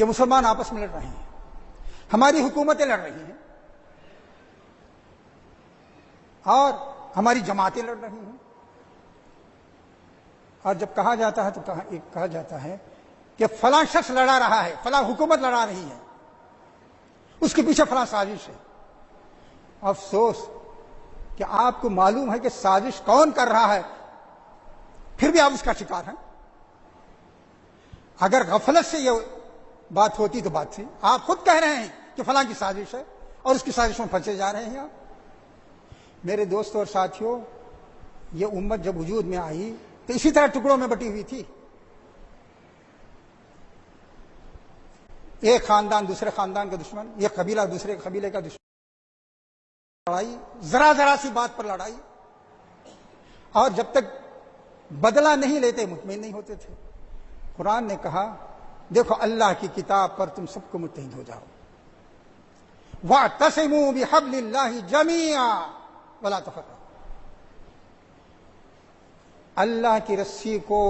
کہ مسلمان آپس میں لڑ رہے ہیں، ہماری حکومتیں لڑ رہی ہیں اور ہماری جماعتیں لڑ رہی ہیں. اور جب کہا جاتا ہے تو کہا جاتا ہے کہ فلاں شخص لڑا رہا ہے، فلاں حکومت لڑا رہی ہے، اس کے پیچھے فلاں سازش ہے. افسوس کہ آپ کو معلوم ہے کہ سازش کون کر رہا ہے، پھر بھی آپ اس کا شکار ہیں. اگر غفلت سے یہ بات ہوتی تو بات تھی. آپ خود کہہ رہے ہیں کہ فلاں کی سازش ہے اور اس کی سازش میں پھنسے جا رہے ہیں آپ. میرے دوستوں اور ساتھیوں، یہ امت جب وجود میں آئی تو اسی طرح ٹکڑوں میں بٹی ہوئی تھی. ایک خاندان دوسرے خاندان کا دشمن، ایک قبیلہ دوسرے قبیلے کا دشمن. لڑائی، ذرا ذرا سی بات پر لڑائی، اور جب تک بدلہ نہیں لیتے مطمئن نہیں ہوتے تھے. قرآن نے کہا دیکھو اللہ کی کتاب پر تم سب کو متحد ہو جاؤ. وَاعْتَصِمُوا بِحَبْلِ اللَّهِ جَمِيعًا وَلَا تَفَرَّقُوا. اللہ کی رسی کو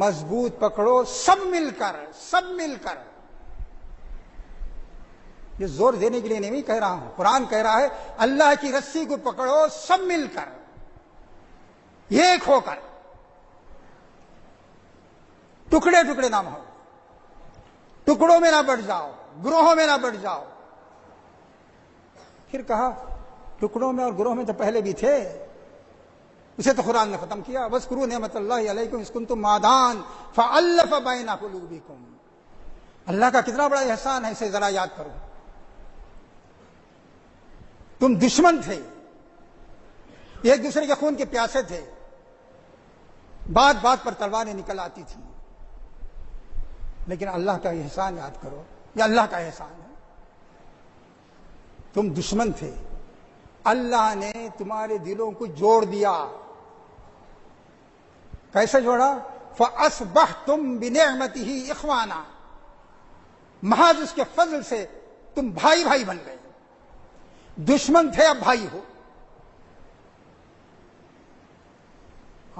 مضبوط پکڑو، سب مل کر. یہ زور دینے کے لیے نہیں کہہ رہا ہوں، قرآن کہہ رہا ہے اللہ کی رسی کو پکڑو سب مل کر، ایک ہو کر، ٹکڑے ٹکڑے نہ ہو، ٹکڑوں میں نہ بٹ جاؤ، گروہوں میں نہ بٹ جاؤ. پھر کہا ٹکڑوں میں اور گروہ میں تو پہلے بھی تھے، اسے تو قرآن نے ختم کیا. وَاذْكُرُوا نِعْمَتَ اللَّهِ عَلَيْكُمْ إِذْ كُنتُمْ أَعْدَاءً فَأَلَّفَ بَيْنَ قُلُوبِكُمْ. اللہ کا کتنا بڑا احسان ہے، اسے ذرا یاد کرو. تم دشمن تھے، ایک دوسرے کے خون کے پیاسے تھے، بات بات پر تلواریں نکل آتی تھیں، لیکن اللہ کا احسان یاد کرو. یہ اللہ کا احسان ہے. تم دشمن تھے، اللہ نے تمہارے دلوں کو جوڑ دیا. کیسے جوڑا؟ فَأَصْبَحْتُمْ بِنِعْمَتِهِ إِخْوَانًا. محض اس کے فضل سے تم بھائی بھائی بن گئے. دشمن تھے اب بھائی ہو.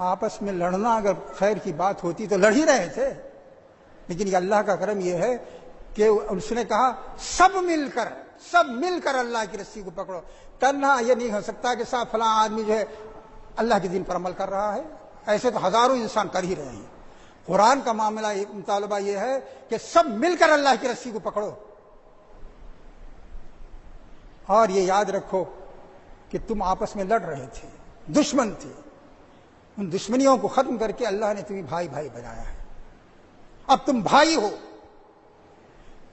آپس میں لڑنا اگر خیر کی بات ہوتی تو لڑ ہی رہے تھے، لیکن یہ اللہ کا کرم یہ ہے کہ اس نے کہا سب مل کر اللہ کی رسی کو پکڑو. تنہا یہ نہیں ہو سکتا کہ صاحب فلاں آدمی جو ہے اللہ کے دین پر عمل کر رہا ہے، ایسے تو ہزاروں انسان کر ہی رہے ہیں. قرآن کا معاملہ مطالبہ یہ ہے کہ سب مل کر اللہ کی رسی کو پکڑو. اور یہ یاد رکھو کہ تم آپس میں لڑ رہے تھے، دشمن تھے. ان دشمنیوں کو ختم کر کے اللہ نے تمہیں بھائی بھائی بنایا ہے. اب تم بھائی ہو.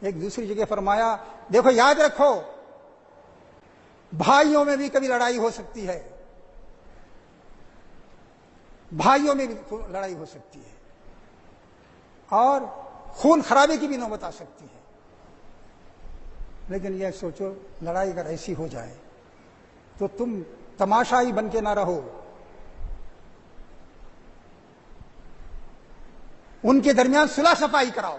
ایک دوسری جگہ فرمایا دیکھو یاد رکھو بھائیوں میں بھی کبھی لڑائی ہو سکتی ہے، بھائیوں میں بھی لڑائی ہو سکتی ہے، اور خون خرابے کی بھی نوبت آ سکتی ہے. لیکن یہ سوچو لڑائی اگر ایسی ہو جائے تو تم تماشائی بن کے نہ رہو. ان کے درمیان صلح صفائی کراؤ.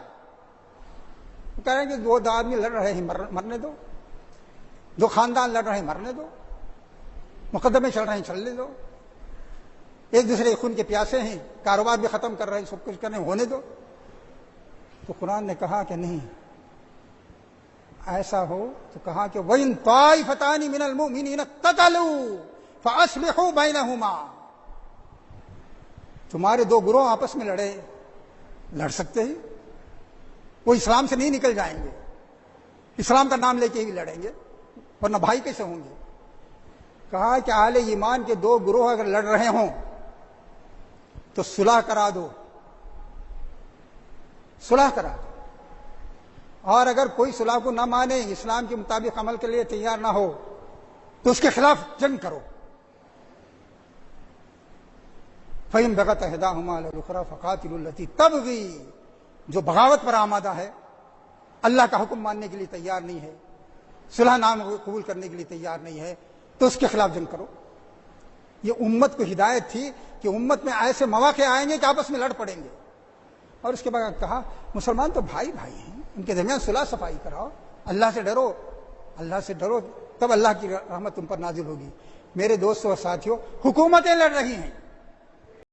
کہہ رہے ہیں کہ دو آدمی لڑ رہے ہیں مرنے دو، دو خاندان لڑ رہے ہیں مرنے دو، مقدمے چل رہے ہیں چلنے دو، ایک دوسرے خون کے پیاسے ہیں، کاروبار بھی ختم کر رہے ہیں، سب کچھ کر رہے ہیں، ہونے دو. تو قرآن نے کہا کہ نہیں، ایسا ہو تو کہا کہ وَإِن طَائِفَتَانِ مِنَ الْمُؤْمِنِينَ اقْتَتَلُوا فَأَصْلِحُوا بَيْنَهُمَا. تمہارے دو گروہ آپس میں لڑ سکتے ہیں، وہ اسلام سے نہیں نکل جائیں گے، اسلام کا نام لے کے ہی لڑیں گے، ورنہ بھائی کیسے ہوں گے. کہا کہ اہل ایمان کے دو گروہ اگر لڑ رہے ہوں تو صلح کرا دو، صلح کرا دو. اور اگر کوئی صلح کو نہ مانے، اسلام کے مطابق عمل کے لیے تیار نہ ہو، تو اس کے خلاف جنگ کرو. فَإِن بَغَتْ إِحْدَاهُمَا عَلَى الْأُخْرَى فَقَاتِلُوا الَّتِي تَبْغِي. جو بغاوت پر آمادہ ہے، اللہ کا حکم ماننے کے لیے تیار نہیں ہے، صلح نام قبول کرنے کے لیے تیار نہیں ہے، تو اس کے خلاف جنگ کرو. یہ امت کو ہدایت تھی کہ امت میں ایسے مواقع آئیں گے کہ آپس میں لڑ پڑیں گے. اور اس کے بعد کہا مسلمان تو بھائی بھائی ہیں، ان کے درمیان صلح صفائی کراؤ، اللہ سے ڈرو، اللہ سے ڈرو، تب اللہ کی رحمت تم پر نازل ہوگی. میرے دوستوں اور ساتھیوں، حکومتیں لڑ رہی ہیں،